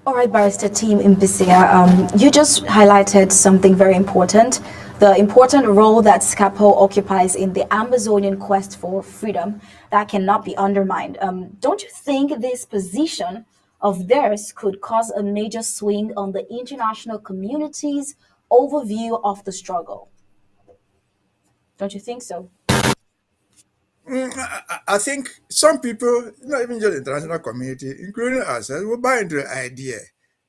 All right, Barrister Team Mbisia, you just highlighted something very important, the important role that Capo occupies in the Ambazonian quest for freedom that cannot be undermined. Don't you think this position of theirs could cause a major swing on the international community's overview of the struggle? Don't you think so? I think some people, not even just the international community, including ourselves, will buy into the idea.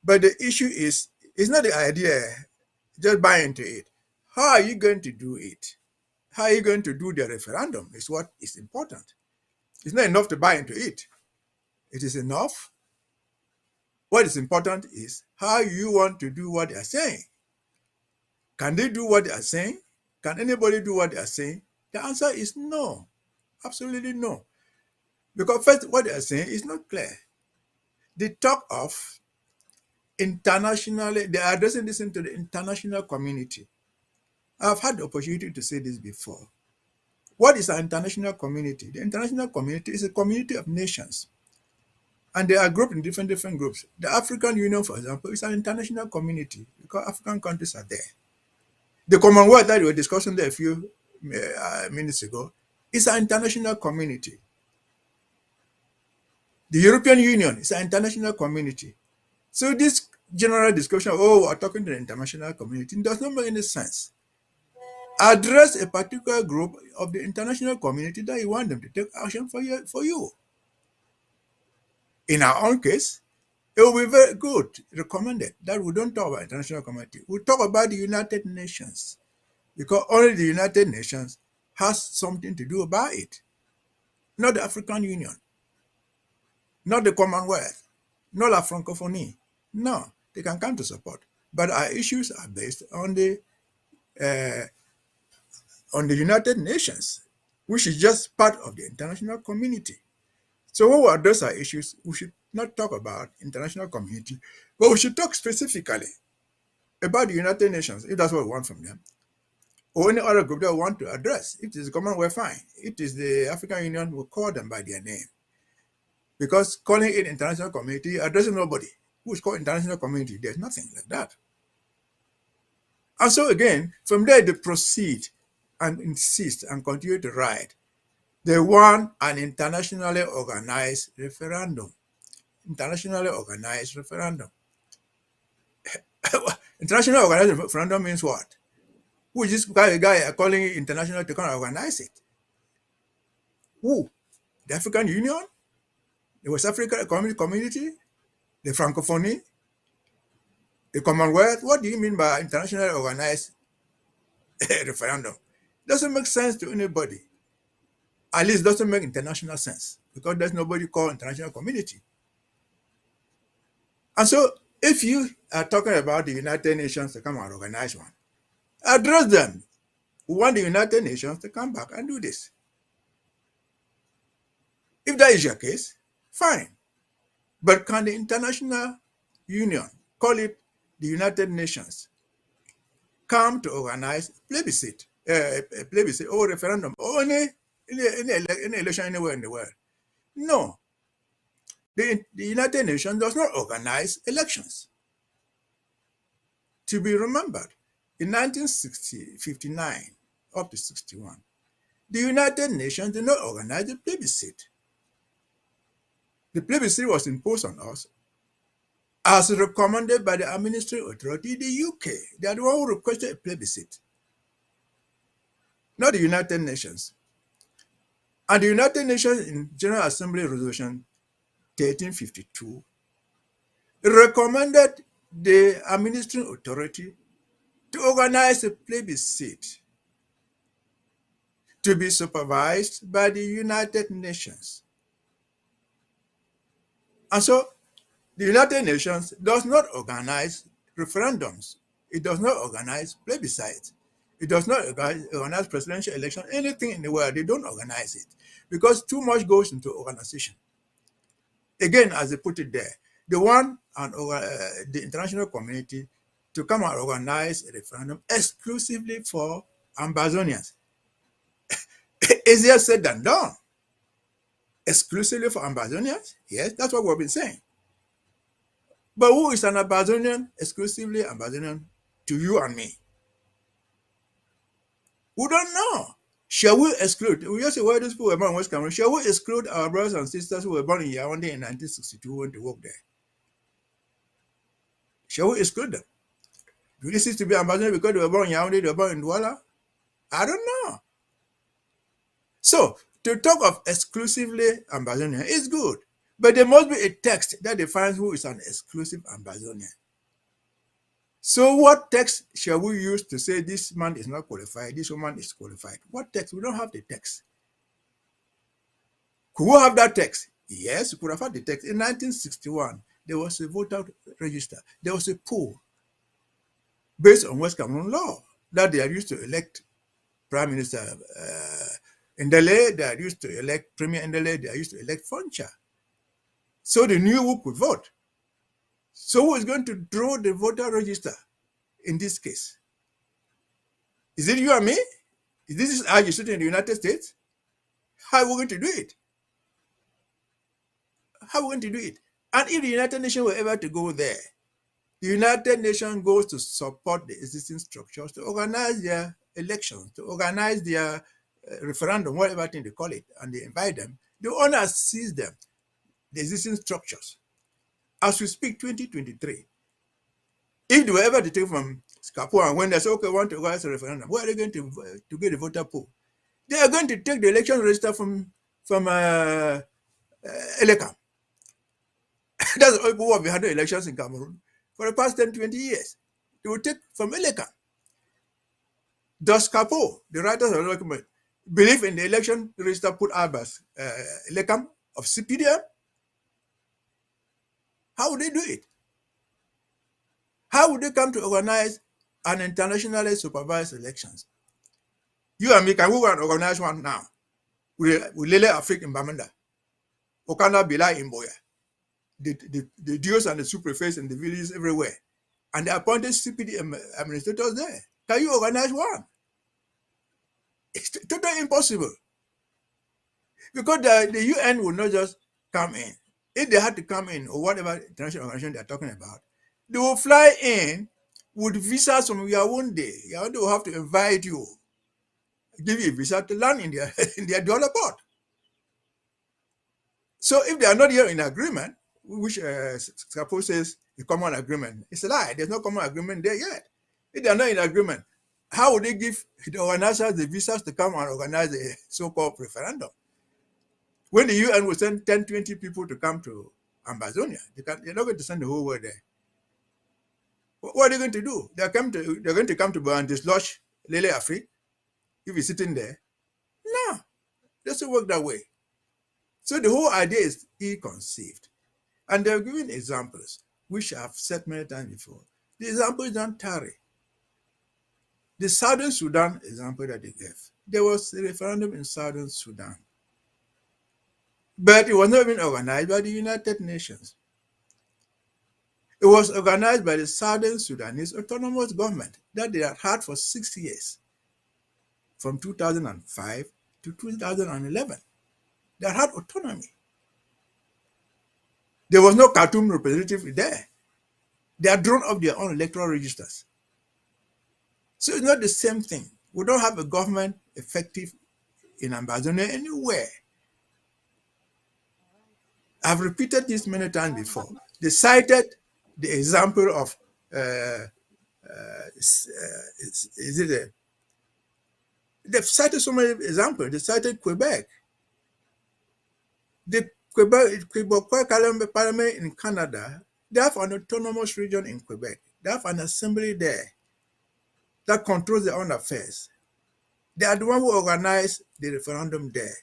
But the issue is, it's not the idea, just buy into it. How are you going to do it? How are you going to do the referendum is what is important. It's not enough to buy into it. It is enough. What is important is how you want to do what they are saying. Can they do what they are saying? Can anybody do what they are saying? The answer is no. Absolutely no. Because first, what they are saying is not clear. They talk of internationally, they are addressing this into the international community. I've had the opportunity to say this before. What is an international community? The international community is a community of nations. And they are grouped in different groups. The African Union, for example, is an international community because African countries are there. The Commonwealth that we were discussing there a few minutes ago is an international community. The European Union is an international community. So this general discussion, oh, we're talking to the international community, does not make any sense. Address a particular group of the international community that you want them to take action for you. In our own case, it will be very good, recommended that we don't talk about international community. We talk about the United Nations because only the United Nations has something to do about it. Not the African Union, not the Commonwealth, not la Francophonie. No, they can come to support. But our issues are based uh, on the United Nations, which is just part of the international community. So when we address our issues, we should not talk about international community, but we should talk specifically about the United Nations, if that's what we want from them, or any other group that we want to address. If it is the Commonwealth, fine. If it is the African Union, we'll call them by their name. Because calling it international community addressing nobody. Who is called international community? There's nothing like that. And so again, from there they proceed and insist and continue to write. They want an internationally organized referendum. Internationally organized referendum. International organized referendum means what? Who is this guy calling it international to come and organize it? Who? The African Union? The West African Economic Community? The Francophonie? The Commonwealth? What do you mean by internationally organized referendum? Doesn't make sense to anybody. At least doesn't make international sense because there's nobody called international community. And so if you are talking about the United Nations to come and organize one, address them. We want the United Nations to come back and do this. If that is your case, fine. But can the International Union, call it the United Nations, come to organize a plebiscite or referendum or any election anywhere in the world? No. The United Nations does not organize elections. To be remembered, in 1959 up to 61, the United Nations did not organize a plebiscite. The plebiscite was imposed on us as recommended by the administrative authority, the UK. They are the one who requested a plebiscite, not the United Nations. And the United Nations in General Assembly Resolution 1352 recommended the administrative authority to organize a plebiscite to be supervised by the United Nations. And so the United Nations does not organize referendums. It does not organize plebiscites. It does not organize presidential election, anything in the world. They don't organize it because too much goes into organization. Again, as they put it there, they want the international community to come and organize a referendum exclusively for Ambazonians. Easier said than done. Exclusively for Ambazonians? Yes, that's what we've been saying. But who is an Ambazonian, exclusively Ambazonian to you and me? We don't know. Shall we exclude? We just say, well, these people were born in West Cameroon. Shall we exclude our brothers and sisters who were born in Yaoundé in 1962 when they work there? Shall we exclude them? Do they cease to be Ambazonian because they were born in Yaoundé, they were born in Douala? I don't know. So, to talk of exclusively Ambazonian is good, but there must be a text that defines who is an exclusive Ambazonian. So what text shall we use to say this man is not qualified, this woman is qualified? What text? We don't have the text. Could we have that text? Yes, we could have had the text. In 1961, there was a voter register. There was a poll based on West Cameroon law that they are used to elect Prime Minister Ndele, they are used to elect Premier Ndele, they are used to elect Foncha. So they knew who could vote. So who is going to draw the voter register in this case? Is it you and me? Is this how you sit in the United States? How are we going to do it? How are we going to do it? And if the United Nations were ever to go there, the United Nations goes to support the existing structures to organize their elections, to organize their referendum, whatever thing they call it, and they invite them. The owner sees them, the existing structures. As we speak, 2023, if they were ever to take from Capo and when they say, okay, we want to organize a referendum, where are they going to get the voter pool? They are going to take the election register from Elekam. That's what we had the elections in Cameroon for the past 10, 20 years. They will take from Elekam. Does Capo, the writers of the document, believe in the election register put Abbas Elekam of CPDM? How would they do it? How would they come to organize an internationally supervised elections? You and me, can we go and organize one now? With Lele Afrique in Bamenda, Okana Bila in Boya, the duos and the superface and the villages everywhere, and the appointed CPD administrators there. Can you organize one? It's totally impossible. Because the UN will not just come in. If they had to come in, or whatever international organization they're talking about, they will fly in with visas from Yaoundé. Yaoundé will have to invite you, give you a visa to land in their in their dollar port. So if they are not here in agreement, which Capo says a common agreement, it's a lie. There's no common agreement there yet. If they are not in agreement, how would they give the organizers the visas to come and organize a so-called referendum? When the UN will send 10, 20 people to come to Ambazonia, they're not going to send the whole world there. What are they going to do? They're going to come to and dislodge Lele Afrique if he's sitting there. No, it doesn't work that way. So the whole idea is ill-conceived. And they're giving examples, which I've said many times before. The examples don't tarry. The Southern Sudan example that they gave, there was a referendum in Southern Sudan. But it was not even organized by the United Nations. It was organized by the Southern Sudanese Autonomous Government that they had had for 6 years, from 2005 to 2011. They had autonomy. There was no Khartoum representative there. They had drawn up their own electoral registers. So it's not the same thing. We don't have a government effective in Ambazonia anywhere. I've repeated this many times before. They cited the example of they've cited so many examples. They cited Quebec. The Quebec Parliament in Canada, they have an autonomous region in Quebec. They have an assembly there that controls their own affairs. They are the one who organized the referendum there.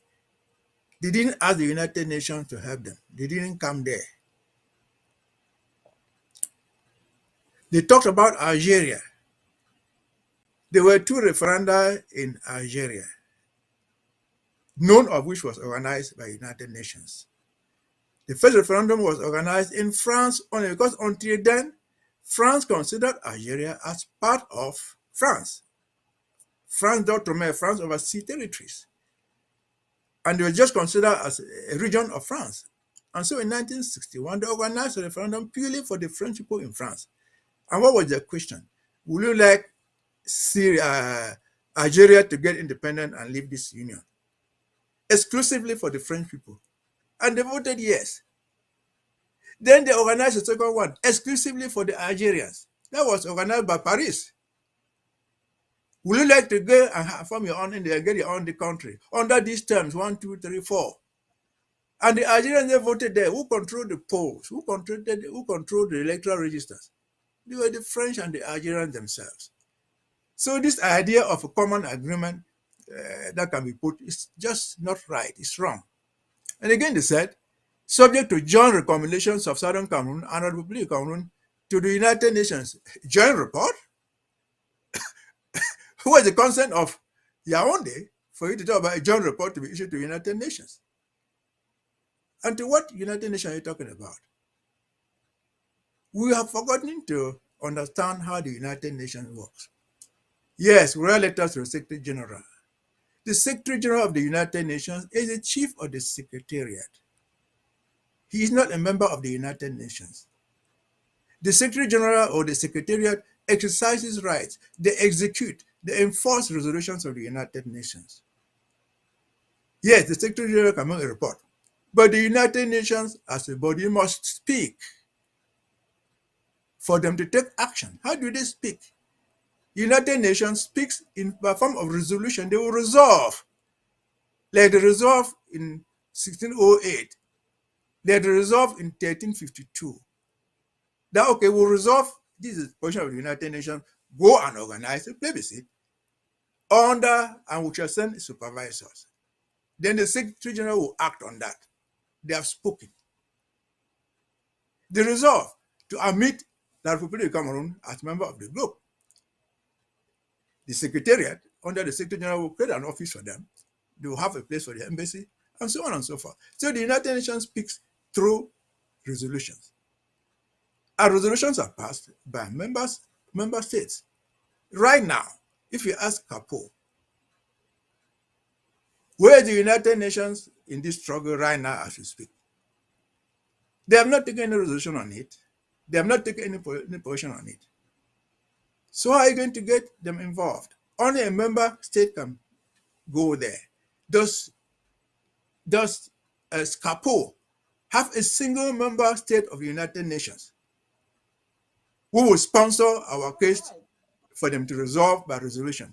They didn't ask the United Nations to help them. They didn't come there. They talked about Algeria. There were 2 referenda in Algeria, none of which was organized by the United Nations. The first referendum was organized in France only because until then, France considered Algeria as part of France. France d'outre-mer, France overseas territories. And they were just considered as a region of France. And so in 1961, they organized a referendum purely for the French people in France. And what was the question? Would you like Algeria to get independent and leave this union? Exclusively for the French people. And they voted yes. Then they organized a second one exclusively for the Algerians. That was organized by Paris. Would you like to go and form your own India and get your own country under these terms 1, 2, 3, 4? And the Algerians, they voted there. Who controlled the polls? Who controlled the electoral registers? They were the French and the Algerians themselves. So this idea of a common agreement that can be put is just not right. It's wrong. And again, they said, subject to joint recommendations of Southern Cameroon and the Republic of Cameroon to the United Nations. Joint report? Who was the consent of Yaoundé for you to talk about a joint report to be issued to the United Nations? And to what United Nations are you talking about? We have forgotten to understand how the United Nations works. Yes, we write letters to the Secretary General. The Secretary General of the United Nations is the chief of the Secretariat. He is not a member of the United Nations. The Secretary General or the Secretariat exercises rights. They execute, they enforce resolutions of the United Nations. Yes, the Secretary General can make a report, but the United Nations as a body must speak for them to take action. How do they speak? United Nations speaks in the form of resolution. They will resolve, like they resolved in 1608, like they resolved in 1352. That okay, we'll resolve. This is the position of the United Nations. Go and organize a plebiscite under, and we shall send supervisors. Then the Secretary General will act on that. They have spoken. They resolve to admit the Republic of Cameroon as member of the group. The Secretariat, under the Secretary General, will create an office for them. They will have a place for the embassy, and so on and so forth. So the United Nations speaks through resolutions. And resolutions are passed by member states. Right now, if you ask Capo, where is the United Nations in this struggle right now as we speak? They have not taken any resolution on it. They have not taken any position on it. So how are you going to get them involved? Only a member state can go there. Does Capo have a single member state of the United Nations who will sponsor our case for them to resolve by resolution?